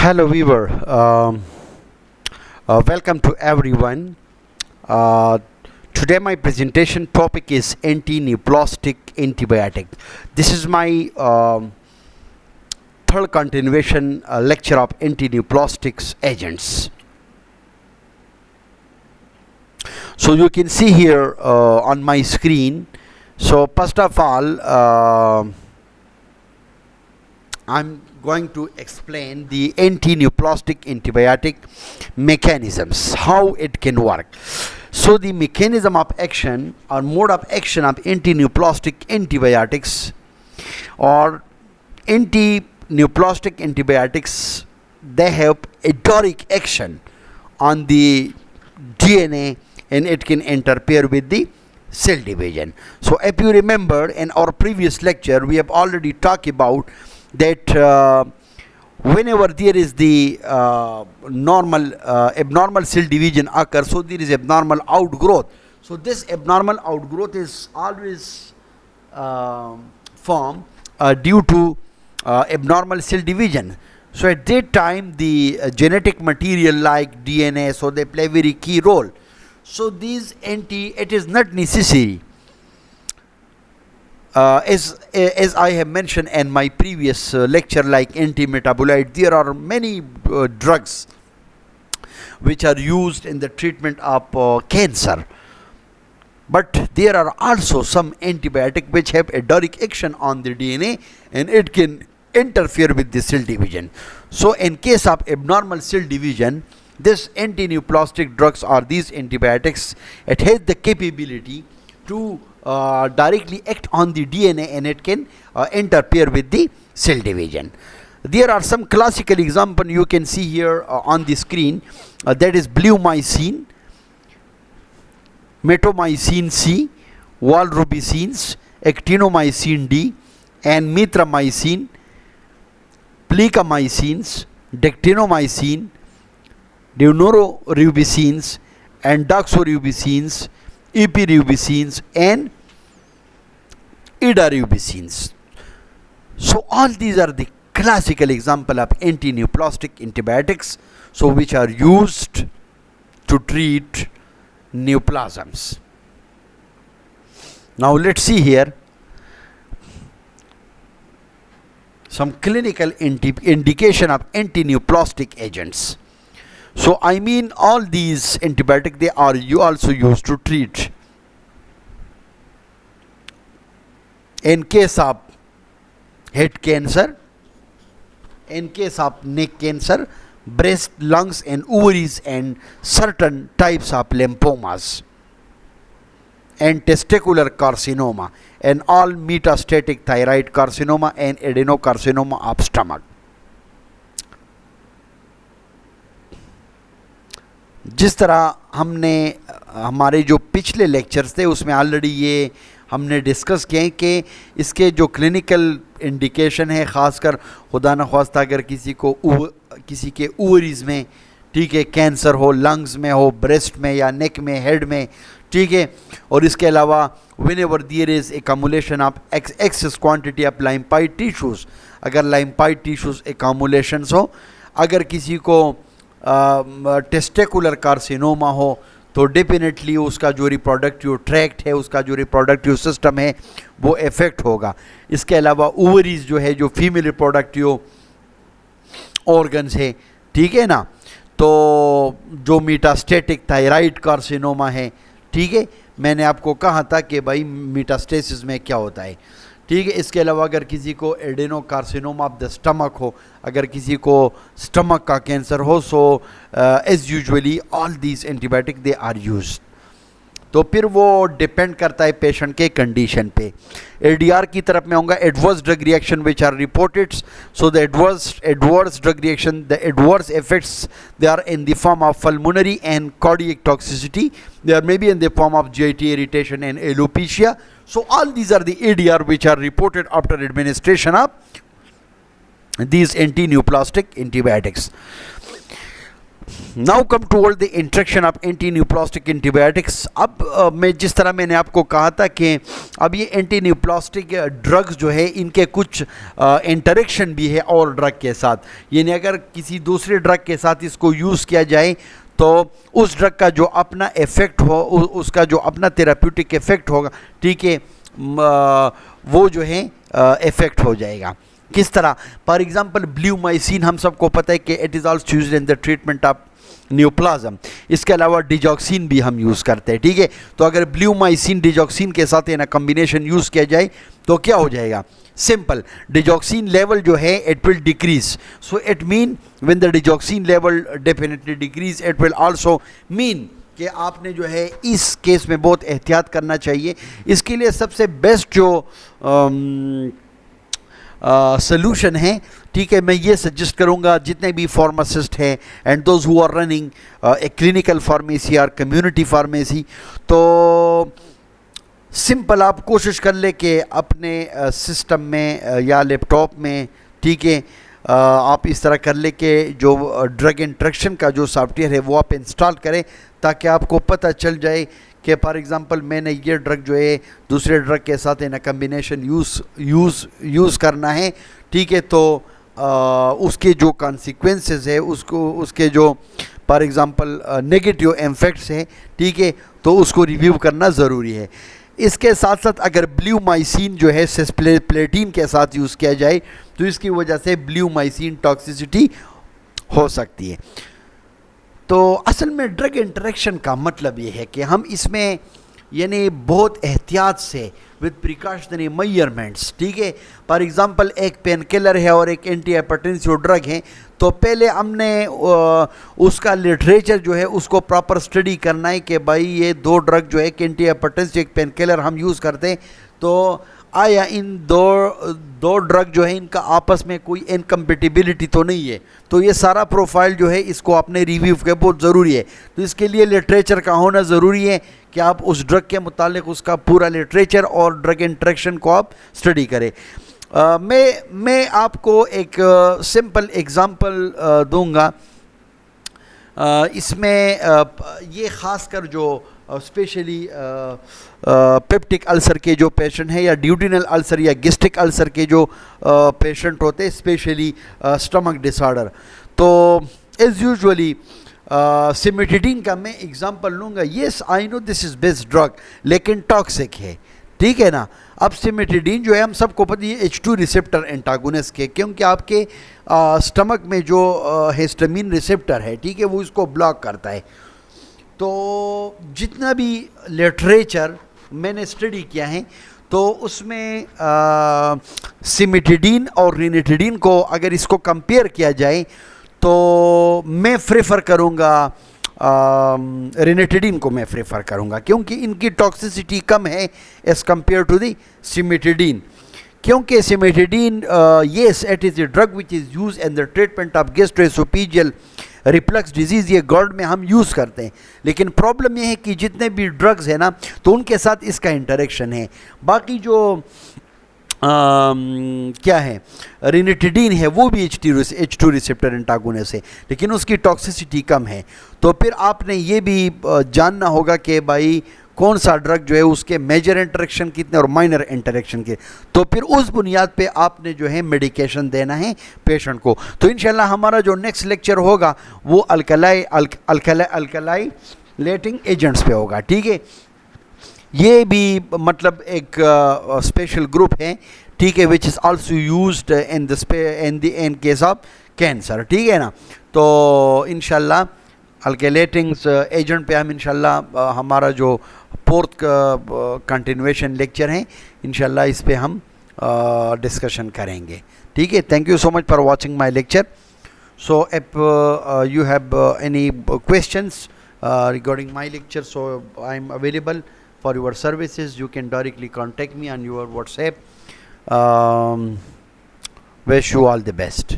Hello, viewer. Welcome to everyone. Uh, Today, my presentation topic is anti-neoplastic antibiotic. This is my third continuation lecture of anti-neoplastics agents. So you can see here on my screen. So first of all, I'm going to explain the anti-neoplastic antibiotic mechanisms, how it can work. So the mechanism of action or mode of action of anti-neoplastic antibiotics or anti-neoplastic antibiotics, they have a direct action on the DNA and it can interfere with the cell division. So if you remember in our previous lecture, we have already talked about that whenever there is the abnormal cell division occurs, so there is abnormal outgrowth. So this abnormal outgrowth is always formed due to abnormal cell division. So at that time the genetic material like DNA, so they play very key role. So these it is not necessary. As I have mentioned in my previous lecture, like anti-metabolite, there are many drugs which are used in the treatment of cancer. But there are also some antibiotics which have a direct action on the DNA and it can interfere with the cell division. So in case of abnormal cell division, this anti-neoplastic drugs or these antibiotics, it has the capability to directly act on the DNA and it can interfere with the cell division. There are some classical examples you can see here on the screen. That is bleomycin, metomycin C, valrubicins, actinomycin D, and mitramycin, plicamycins, dactinomycin, deuterubicins, and doxorubicins, epirubicins, and idarubicins. So all these are the classical example of anti-neoplastic antibiotics, so which are used to treat neoplasms. Now let's see here some clinical indication of anti-neoplastic agents. So I mean all these antibiotics, they are also used to treat in case of head cancer, in case of neck cancer, breast, lungs and ovaries, and certain types of lymphomas, and testicular carcinoma, and all metastatic thyroid carcinoma and adenocarcinoma of stomach. जिस तरह हमने हमारे जो पिछले lectures थे उसमें already ये हमने डिस्कस किए कि इसके जो क्लिनिकल इंडिकेशन है, ख़ासकर खुदा न ख्वास्ता अगर किसी के ओवरीज़ में, ठीक है, कैंसर हो, लंग्स में हो, ब्रेस्ट में या नेक में, हेड में, ठीक है, और इसके अलावा whenever there is accumulation of excess quantity of lymphoid tissues, अगर लाइम्फाइड टिश्यूज़ एक्यूमुलेशंस हो, अगर किसी को टेस्टिकुलर कार्सिनोमा हो तो डेफिनेटली उसका जो रिप्रोडक्टिव ट्रैक्ट है, उसका जो रिप्रोडक्टिव सिस्टम है वो इफ़ेक्ट होगा. इसके अलावा ओवरीज जो है, जो फीमेल रिप्रोडक्टिव ऑर्गन्स है, ठीक है ना, तो जो मेटास्टेटिक थायराइड कार्सिनोमा है, ठीक है, मैंने आपको कहा था कि भाई मेटास्टेसिस में क्या होता है, ठीक है. इसके अलावा अगर किसी को एडेनोकार्सिनोमा ऑफ द स्टमक हो, अगर किसी को स्टमक का कैंसर हो, so as usually all these antibiotic they are used. तो फिर वो डिपेंड करता है पेशेंट के कंडीशन पे. एडीआर की तरफ में होगा adverse drug reaction which are reported. So the adverse drug reaction, the adverse effects, they are in the form of pulmonary and cardiac toxicity. They are maybe in the form of GIT irritation and alopecia. So all these are the ADR which are reported after administration of these anti-neoplastic antibiotics. Now come toward the interaction of anti neoplastic antibiotics. अब मैं जिस तरह मैंने आपको कहा था कि अब ये एंटी न्यूप्लास्टिक ड्रग्स जो है इनके कुछ इंटरेक्शन भी है और ड्रग के साथ, यानी अगर किसी दूसरे ड्रग के साथ इसको यूज़ किया जाए तो उस ड्रग का जो अपना इफ़ेक्ट हो, उसका जो अपना थेराप्यूटिक इफ़ेक्ट होगा, ठीक है, वो जो है इफ़ेक्ट हो जाएगा। किस तरह? फॉर एग्जांपल ब्लूमाइसिन हम सबको पता है कि it is also used in the treatment of neoplasm. इसके अलावा डिजॉक्सिन भी हम यूज़ करते हैं, ठीक है। तो अगर ब्लूमाइसिन डिजॉक्सिन के साथ ना कम्बिनेशन यूज़ किया जाए तो क्या हो जाएगा? सिंपल, डिजॉक्सिन लेवल जो है it will decrease, so it mean when the digoxin level definitely decrease it will also mean कि आपने जो है इस केस में बहुत एहतियात करना चाहिए। इसके लिए सबसे बेस्ट जो सॉल्यूशन है, ठीक है, मैं ये सजेस्ट करूँगा जितने भी फार्मासिस्ट हैं and those who are running a clinical pharmacy और कम्युनिटी फार्मेसी, तो सिंपल आप कोशिश कर ले कि अपने सिस्टम में या लैपटॉप में, ठीक है, आप इस तरह कर ले कि जो ड्रग इंट्रैक्शन का जो सॉफ्टवेयर है वो आप इंस्टॉल करें, ताकि आपको पता चल जाए कि फॉर एग्ज़ाम्पल मैंने ये ड्रग जो है दूसरे ड्रग के साथ इन कम्बिनेशन यूज़ करना है, ठीक है। तो उसके जो कॉन्सिक्वेंसेस है, उसके जो फॉर एग्ज़ाम्पल नेगेटिव इम्फेक्ट्स हैं, ठीक है, तो उसको रिव्यू करना ज़रूरी है। इसके साथ साथ अगर ब्लूमाइसिन जो है सिस्प्लेटिन के साथ यूज़ किया जाए तो इसकी वजह से ब्लूमाइसिन टॉक्सिसिटी हो सकती है। तो असल में ड्रग इंटरेक्शन का मतलब ये है कि हम इसमें यानी बहुत एहतियात से विद प्रिकॉशनरी मेजरमेंट्स, ठीक है। फॉर एग्जांपल एक पेन किलर है और एक एंटी हाइपरटेंसिव ड्रग है, तो पहले हमने उसका लिटरेचर जो है उसको प्रॉपर स्टडी करना है कि भाई ये दो ड्रग जो है एक एंटी हाइपरटेंसिव एक पेन किलर हम यूज़ करते हैं, तो आया इन दो ड्रग जो है इनका आपस में कोई इनकम्पेटिबिलिटी तो नहीं है। तो ये सारा प्रोफाइल जो है इसको आपने रिव्यू करना बहुत ज़रूरी है। तो इसके लिए लिटरेचर का होना ज़रूरी है कि आप उस ड्रग के मुतालिक उसका पूरा लिटरेचर और ड्रग इंट्रैक्शन को आप स्टडी करें। मैं आपको एक सिंपल एग्ज़ाम्पल दूंगा। इसमें ये ख़ासकर जो स्पेशली पेप्टिक अल्सर के जो पेशेंट हैं या ड्यूडिनल अल्सर या गैस्ट्रिक अल्सर के जो पेशेंट होते हैं, स्पेशली स्टमक डिसऑर्डर, तो एज़ यूजुअली सिमेटिडीन का मैं एग्जांपल लूँगा। Yes I know this is best drug, लेकिन टॉक्सिक है, ठीक है ना। अब सिमेटिडीन जो है हम सबको पता है H2 रिसेप्टर एंटागोनिस्ट के, क्योंकि आपके स्टमक में जो हिस्टामिन रिसेप्टर है, ठीक है, वो इसको ब्लॉक करता है। तो जितना भी लिटरेचर मैंने स्टडी किया है तो उसमें सिमेटिडीन और रिनेटिडीन को अगर इसको कंपेयर किया जाए तो मैं प्रेफर करूँगा रिनेटिडीन को मैं प्रेफर करूँगा, क्योंकि इनकी टॉक्सिसिटी कम है as compare to the cimetidine. क्योंकि cimetidine yes it is a drug which is use in the treatment of gastroesophageal reflux disease, ये गॉर्ड में हम यूज़ करते हैं। लेकिन प्रॉब्लम ये है कि जितने भी ड्रग्स हैं ना तो उनके साथ इसका इंटरेक्शन है। बाकी जो क्या है रिनेटिडीन है वो भी H2 रिसेप्टर एंटागोनिस्ट है, लेकिन उसकी टॉक्सिसिटी कम है। तो फिर आपने ये भी जानना होगा कि भाई कौन सा ड्रग जो है उसके मेजर इंटरेक्शन कितने और माइनर इंटरेक्शन के, तो फिर उस बुनियाद पे आपने जो है मेडिकेशन देना है पेशेंट को। तो इंशाल्लाह हमारा जो नेक्स्ट लेक्चर होगा वो अल्कलाइलेटिंग एजेंट्स पे होगा, ठीक है। ये भी मतलब एक स्पेशल ग्रुप है, ठीक है, which is also used in case of cancer, ठीक है ना। तो इंशाल्लाह अल्कलाइटिंग एजेंट पे हम इंशाल्लाह हमारा जो फोर्थ कंटिन्यूएशन लेक्चर है इंशाल्लाह इस पे हम डिस्कशन करेंगे, ठीक है। Thank you so much for watching my lecture. So if you have any questions regarding my lecture, so I am available for your services. You can directly contact me on your WhatsApp. Wish you all the best.